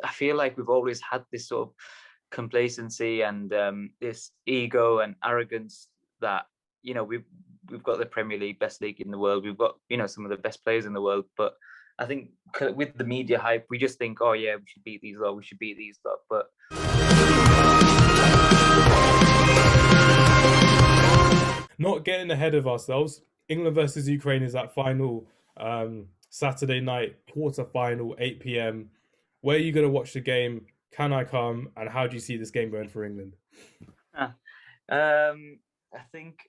I feel like we've always had this sort of complacency and this ego and arrogance that we've got the Premier League, best league in the world. We've got some of the best players in the world, but I think with the media hype, we just think, oh yeah, we should beat these lot, we should beat these lot. But not getting ahead of ourselves. England versus Ukraine is that final Saturday night quarter final, 8 p.m. Where are you going to watch the game? Can I come? And how do you see this game going for England? I think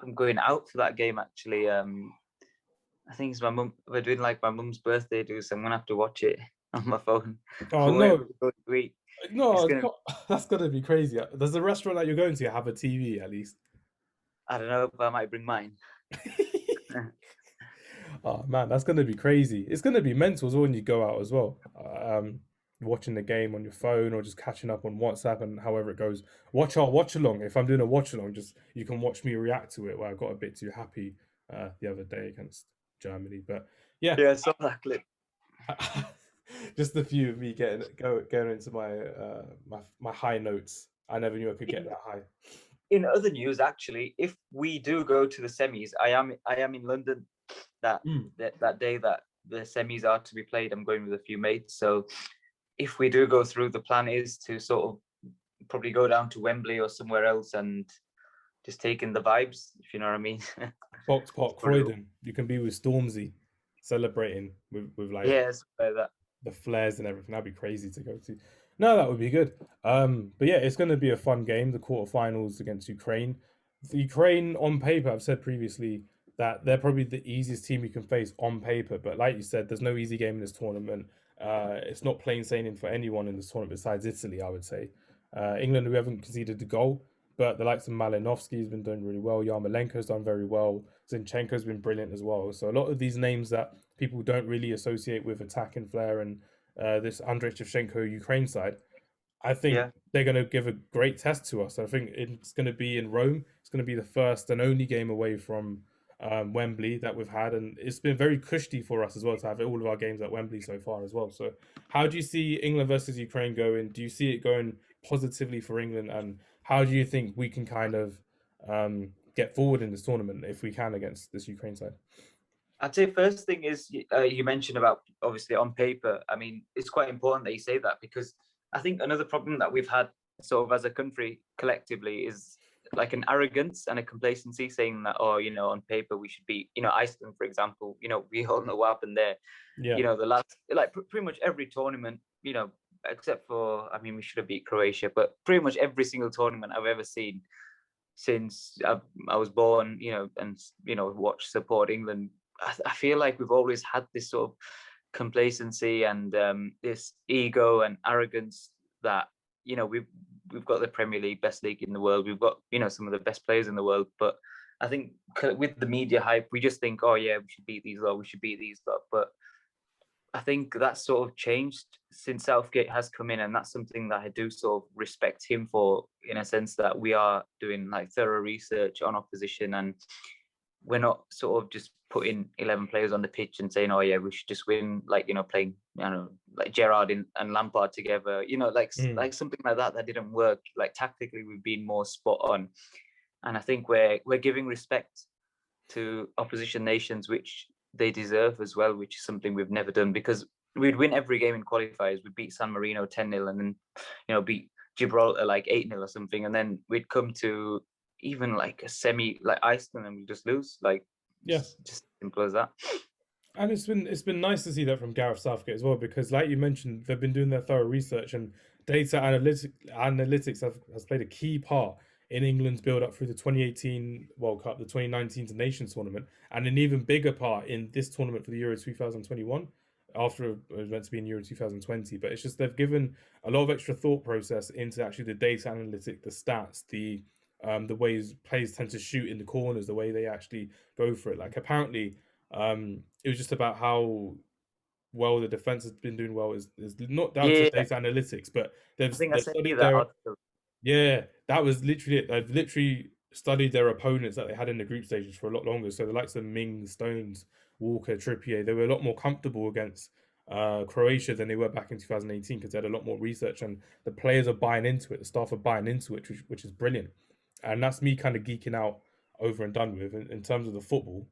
I'm going out for that game actually. I think it's my mum. We're doing like my mum's birthday do, so I'm gonna have to watch it on my phone. Oh Wherever no, we go to eat, it's no, gonna. that's gonna be crazy. Does the restaurant that you're going to have a TV at least? I don't know, but I might bring mine. Oh man, that's gonna be crazy. It's gonna be mental as well when you go out as well. Watching the game on your phone or just catching up on WhatsApp and however it goes. Watch our watch along. If I'm doing a watch along, just you can watch me react to it. Where I got a bit too happy the other day against Germany, but yeah, Yeah, so that clip. just a few of me going into my high notes. I never knew I could get that high. In other news, actually, if we do go to the semis, I am in London that day that the semis are to be played. I'm going with a few mates, so if we do go through, the plan is to sort of probably go down to Wembley or somewhere else and just take in the vibes, if you know what I mean. Box Park, Croydon. You can be with Stormzy, celebrating with like Yes, like that. the flares and everything. That'd be crazy to go to. No, that would be good. But yeah, it's going to be a fun game. The quarterfinals against Ukraine. The Ukraine on paper, I've said previously that they're probably the easiest team you can face on paper. But like you said, there's no easy game in this tournament. It's not plain sailing for anyone in this tournament besides Italy, I would say. England, we haven't conceded a goal, but the likes of Malinovsky has been doing really well. Yarmolenko's done very well. Zinchenko's been brilliant as well. So a lot of these names that people don't really associate with attacking flair and this Andrei Shevchenko Ukraine side, I think Yeah, they're going to give a great test to us. I think it's going to be in Rome. It's going to be the first and only game away from Wembley that we've had, and it's been very cushy for us as well to have all of our games at Wembley so far as well. So, how do you see England versus Ukraine going? Do you see it going positively for England, and how do you think we can kind of get forward in this tournament if we can against this Ukraine side? I'd say first thing is you mentioned about obviously on paper. I mean, it's quite important that you say that because I think another problem that we've had sort of as a country collectively is like an arrogance and a complacency saying that, oh, on paper we should be, Iceland, for example, we all know what happened there. Yeah, The last, like pretty much every tournament, except for, I mean, we should have beat Croatia, but pretty much every single tournament I've ever seen since I was born, and, watch support England. I feel like we've always had this sort of complacency and this ego and arrogance that we've got the Premier League, best league in the world. We've got some of the best players in the world, but I think with the media hype, we just think, oh yeah, we should beat these lot, we should beat these lot. But I think that's sort of changed since Southgate has come in, and that's something that I do sort of respect him for, in a sense that we are doing like thorough research on opposition, and we're not sort of just putting 11 players on the pitch and saying, oh yeah, we should just win, like playing like Gerrard and Lampard together, like something like that didn't work. Like tactically, we've been more spot on, and I think we're giving respect to opposition nations, which they deserve as well, which is something we've never done, because we'd win every game in qualifiers. We'd beat San Marino 10-0 and then beat Gibraltar like 8-0 or something, and then we'd come to even like a semi like Iceland and we just lose. Like yeah. just simple as that. And it's been nice to see that from Gareth Southgate as well, because like you mentioned, they've been doing their thorough research, and data analytics has played a key part in England's build up through the 2018 World Cup, the 2019 Nations tournament, and an even bigger part in this tournament for the Euro 2021 after it was meant to be in Euro 2020. But it's just they've given a lot of extra thought process into actually the data analytic, the stats, the ways players tend to shoot in the corners, the way they actually go for it. Like apparently it was just about how well the defense has been doing well is not down to Yeah, data analytics, but I think I they've sent you studied that their article. yeah, that was literally it. They've literally studied their opponents that they had in the group stages for a lot longer. So the likes of Ming, Stones, Walker, Trippier, they were a lot more comfortable against Croatia than they were back in 2018 because they had a lot more research and the players are buying into it, the staff are buying into it, which is brilliant. And that's me kind of geeking out over and done with in terms of the football.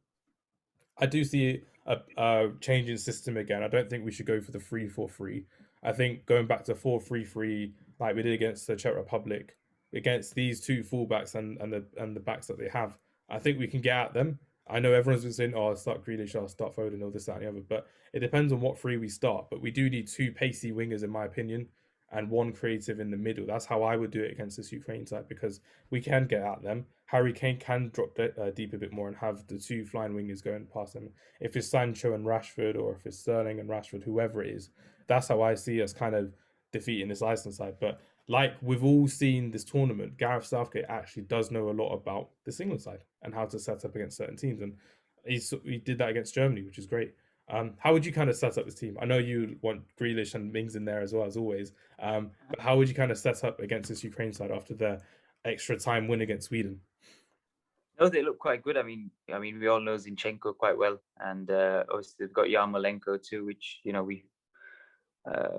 I do see a changing system again. I don't think we should go for the 3-4-3. I think going back to 4-3-3 like we did against the Czech Republic, against these two fullbacks and the backs that they have, I think we can get at them. I know everyone's been saying, "Oh, I'll start Grealish, I'll start Foden, all this, that, and the other," but it depends on what three we start. But we do need two pacey wingers, in my opinion, and one creative in the middle. That's how I would do it against this Ukraine side because we can get at them. Harry Kane can drop deep a bit more and have the two flying wingers going past them. If it's Sancho and Rashford, or if it's Sterling and Rashford, whoever it is, that's how I see us kind of defeating this Iceland side. But like we've all seen this tournament, Gareth Southgate actually does know a lot about this England side and how to set up against certain teams, and he did that against Germany, which is great. How would you kind of set up this team? I know you want Grealish and Mings in there as well as always, but how would you kind of set up against this Ukraine side after their extra time win against Sweden? No, they look quite good. I mean, we all know Zinchenko quite well, and obviously they've got Yarmolenko too, which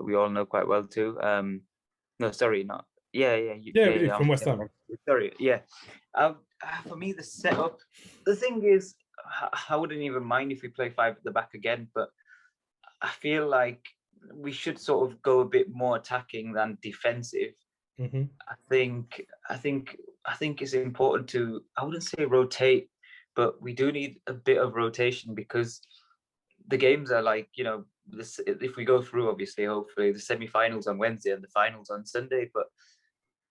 we all know quite well too. No, sorry, not. Yeah, Yeah, we do yeah. from West Ham. Sorry, yeah. For me, the setup. The thing is, I wouldn't even mind if we play five at the back again, but I feel like we should sort of go a bit more attacking than defensive. Hmm. I think, I think, I think it's important to. I wouldn't say rotate, but we do need a bit of rotation because the games are like this. If we go through, obviously, hopefully, the semi-finals on Wednesday and the finals on Sunday, but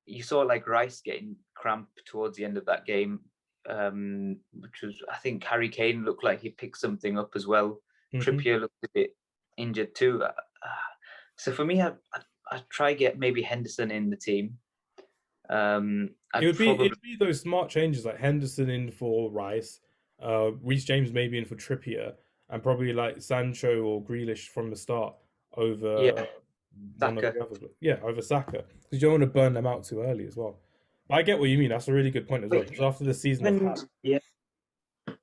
you saw like Rice getting cramp towards the end of that game, which was, I think, Harry Kane looked like he picked something up as well. Hmm. Trippier looked a bit injured too. So for me, I'd try get maybe Henderson in the team. It I'd would be probably it'd be those smart changes like Henderson in for Rice, Reece James maybe in for Trippier, and probably like Sancho or Grealish from the start over yeah, one of Saka. the others. But yeah, over Saka because you don't want to burn them out too early as well. But I get what you mean. That's a really good point as well But because after the season they've even had.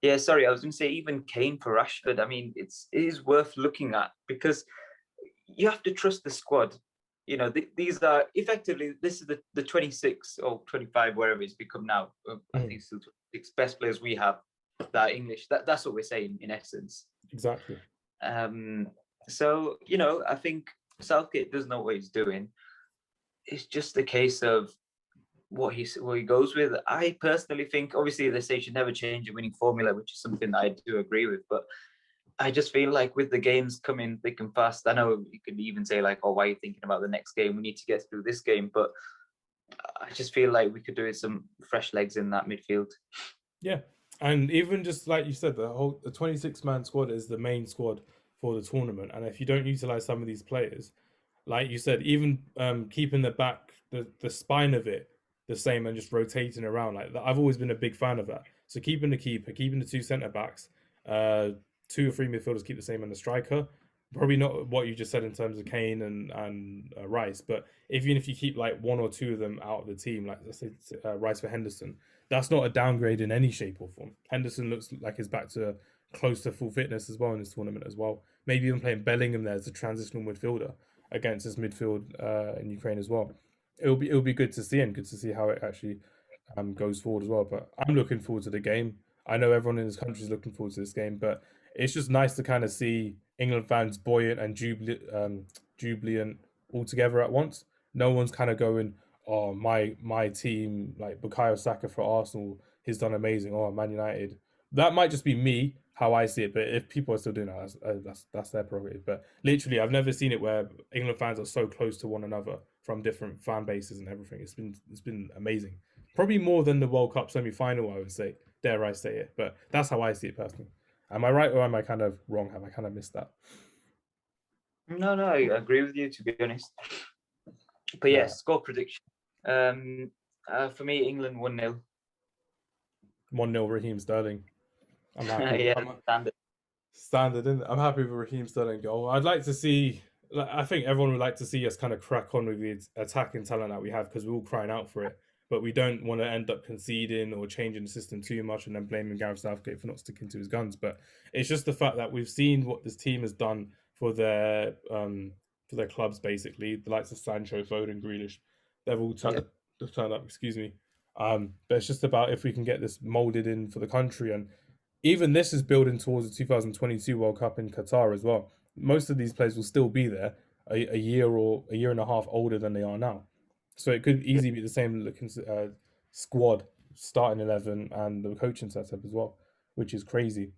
yeah, sorry, I was going to say even Kane for Rashford. I mean, it is worth looking at because you have to trust the squad. These are effectively this is the 26 or 25 wherever it's become now. I Mm, think it's still 26 best players we have that are English. That's what we're saying in essence. exactly. Um, so I think Southgate does know what he's doing. It's just a case of what he goes with. I personally think, obviously, they say you should never change a winning formula, which is something that I do agree with. But I just feel like with the games coming thick and fast, I know you could even say like, "Oh, why are you thinking about the next game? We need to get through this game." But I just feel like we could do with some fresh legs in that midfield. Yeah, and even just like you said, the 26-man squad is the main squad for the tournament, and if you don't utilize some of these players, like you said, even keeping the spine of it the same and just rotating around like that, I've always been a big fan of that. So keeping the keeper, keeping the two centre backs, uh, two or three midfielders keep the same, and the striker. Probably not what you just said in terms of Kane and Rice, but even if you keep like one or two of them out of the team, like let's say Rice for Henderson, that's not a downgrade in any shape or form. Henderson looks like he's back to close to full fitness as well in this tournament as well. Maybe even playing Bellingham there as a transitional midfielder against his midfield in Ukraine as well. It'll be good to see and good to see how it actually goes forward as well. But I'm looking forward to the game. I know everyone in this country is looking forward to this game, but it's just nice to kind of see England fans buoyant and jubilant all together at once. No one's kind of going, "Oh, my team, like Bukayo Saka for Arsenal, he's done amazing." Oh, Man United. That might just be me how I see it, but if people are still doing that, that's their prerogative. But literally, I've never seen it where England fans are so close to one another from different fan bases and everything. It's been amazing. Probably more than the World Cup semi final, I would say. Dare I say it? But that's how I see it personally. Am I right or am I kind of wrong? Have I kind of missed that? No, no, I agree with you to be honest. But yeah, Yeah, score prediction. For me, England 1-0. 1-0 Raheem Sterling. I'm happy. Yeah, I'm standard. standard. In I'm happy with Raheem Sterling goal. I'd like to see. Like, I think everyone would like to see us kind of crack on with the attacking talent that we have because we're all crying out for it. But we don't want to end up conceding or changing the system too much and then blaming Gareth Southgate for not sticking to his guns. But it's just the fact that we've seen what this team has done for their um for their clubs basically. The likes of Sancho, Foden, Grealish, they've all Yeah, turned up. Excuse me. But it's just about if we can get this molded in for the country, and even this is building towards the 2022 World Cup in Qatar as well. Most of these players will still be there a year or a year and a half older than they are now, so it could yeah, easily be the same looking squad, starting 11, and the coaching setup as well, which is crazy.